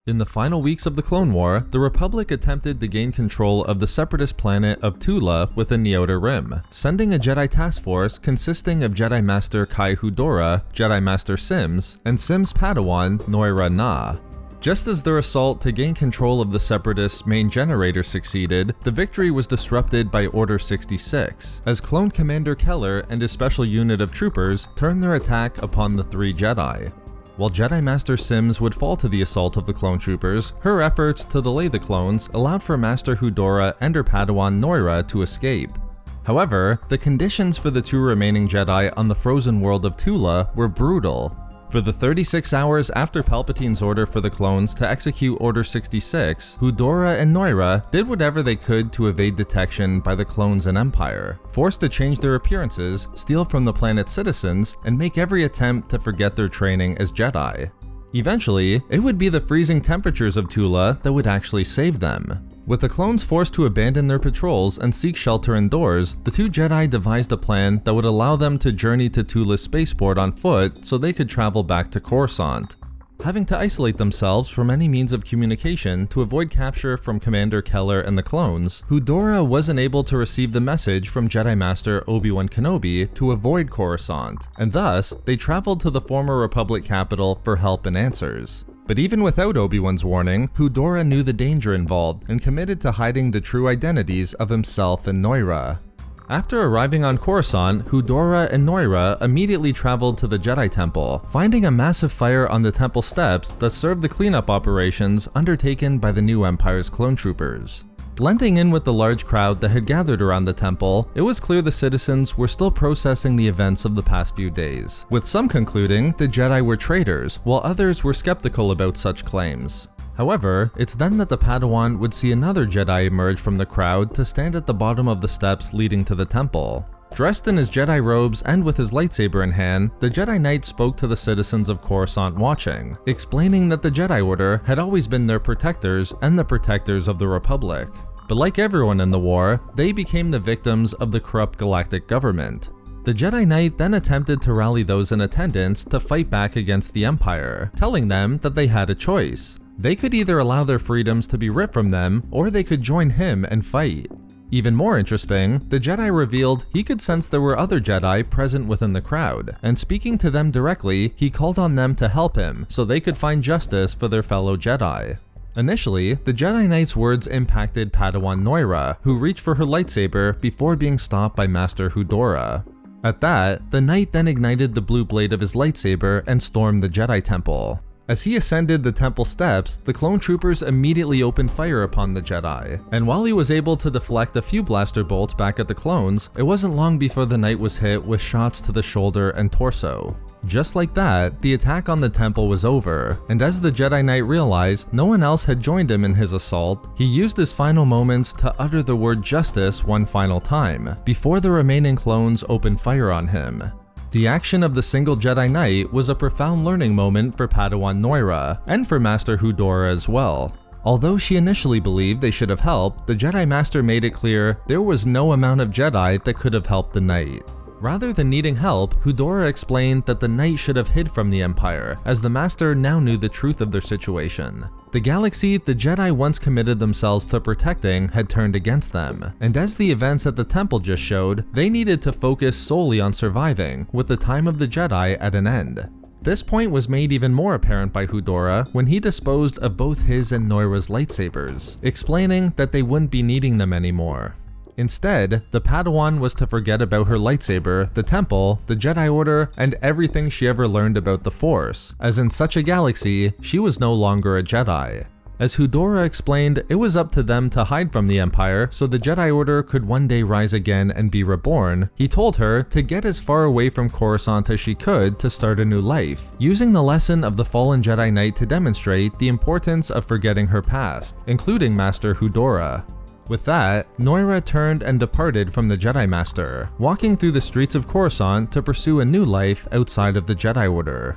In the final weeks of the Clone War, the Republic attempted to gain control of the separatist planet of Tula within the Outer Rim, sending a Jedi task force consisting of Jedi Master Kai Hudorra, Jedi Master Sims, and Sims Padawan Noirah Na. Just as their assault to gain control of the Separatists' main generator succeeded, the victory was disrupted by Order 66, as Clone Commander Keller and his special unit of troopers turned their attack upon the three Jedi. While Jedi Master Sims would fall to the assault of the clone troopers, her efforts to delay the clones allowed for Master Hudorra and her Padawan Noirah to escape. However, the conditions for the two remaining Jedi on the frozen world of Tula were brutal. For the 36 hours after Palpatine's order for the clones to execute Order 66, Hudorra and Noirah did whatever they could to evade detection by the clones and Empire, forced to change their appearances, steal from the planet's citizens, and make every attempt to forget their training as Jedi. Eventually, it would be the freezing temperatures of Tula that would actually save them. With the clones forced to abandon their patrols and seek shelter indoors, the two Jedi devised a plan that would allow them to journey to Tula's spaceport on foot so they could travel back to Coruscant. Having to isolate themselves from any means of communication to avoid capture from Commander Keller and the clones, Hudorra wasn't able to receive the message from Jedi Master Obi-Wan Kenobi to avoid Coruscant, and thus, they traveled to the former Republic capital for help and answers. But even without Obi-Wan's warning, Hudorra knew the danger involved and committed to hiding the true identities of himself and Noirah. After arriving on Coruscant, Hudorra and Noirah immediately traveled to the Jedi Temple, finding a massive fire on the temple steps that served the cleanup operations undertaken by the new Empire's clone troopers. Blending in with the large crowd that had gathered around the temple, it was clear the citizens were still processing the events of the past few days, with some concluding the Jedi were traitors, while others were skeptical about such claims. However, it's then that the Padawan would see another Jedi emerge from the crowd to stand at the bottom of the steps leading to the temple. Dressed in his Jedi robes and with his lightsaber in hand, the Jedi Knight spoke to the citizens of Coruscant watching, explaining that the Jedi Order had always been their protectors and the protectors of the Republic. But like everyone in the war, they became the victims of the corrupt galactic government. The Jedi Knight then attempted to rally those in attendance to fight back against the Empire, telling them that they had a choice. They could either allow their freedoms to be ripped from them, or they could join him and fight. Even more interesting, the Jedi revealed he could sense there were other Jedi present within the crowd, and speaking to them directly, he called on them to help him so they could find justice for their fellow Jedi. Initially, the Jedi Knight's words impacted Padawan Noirah, who reached for her lightsaber before being stopped by Master Hudorra. At that, the Knight then ignited the blue blade of his lightsaber and stormed the Jedi Temple. As he ascended the temple steps, the clone troopers immediately opened fire upon the Jedi, and while he was able to deflect a few blaster bolts back at the clones, it wasn't long before the Knight was hit with shots to the shoulder and torso. Just like that, the attack on the temple was over, and as the Jedi Knight realized no one else had joined him in his assault, he used his final moments to utter the word justice one final time, before the remaining clones opened fire on him. The action of the single Jedi Knight was a profound learning moment for Padawan Noirah, and for Master Hudorra as well. Although she initially believed they should have helped, the Jedi Master made it clear there was no amount of Jedi that could have helped the Knight. Rather than needing help, Hudorra explained that the Knight should have hid from the Empire, as the Master now knew the truth of their situation. The galaxy the Jedi once committed themselves to protecting had turned against them, and as the events at the temple just showed, they needed to focus solely on surviving, with the time of the Jedi at an end. This point was made even more apparent by Hudorra when he disposed of both his and Noirah's lightsabers, explaining that they wouldn't be needing them anymore. Instead, the Padawan was to forget about her lightsaber, the temple, the Jedi Order, and everything she ever learned about the Force, as in such a galaxy, she was no longer a Jedi. As Hudorra explained, it was up to them to hide from the Empire so the Jedi Order could one day rise again and be reborn. He told her to get as far away from Coruscant as she could to start a new life, using the lesson of the fallen Jedi Knight to demonstrate the importance of forgetting her past, including Master Hudorra. With that, Noirah turned and departed from the Jedi Master, walking through the streets of Coruscant to pursue a new life outside of the Jedi Order.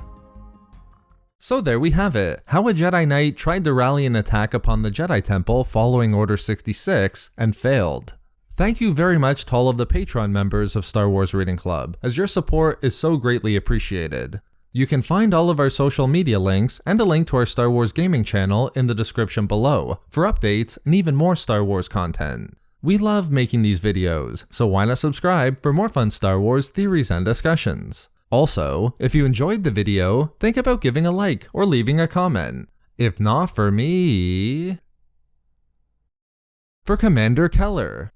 So there we have it, how a Jedi Knight tried to rally an attack upon the Jedi Temple following Order 66 and failed. Thank you very much to all of the Patreon members of Star Wars Reading Club, as your support is so greatly appreciated. You can find all of our social media links and a link to our Star Wars gaming channel in the description below for updates and even more Star Wars content. We love making these videos, so why not subscribe for more fun Star Wars theories and discussions. Also, if you enjoyed the video, think about giving a like or leaving a comment. If not for me... For Commander Keller.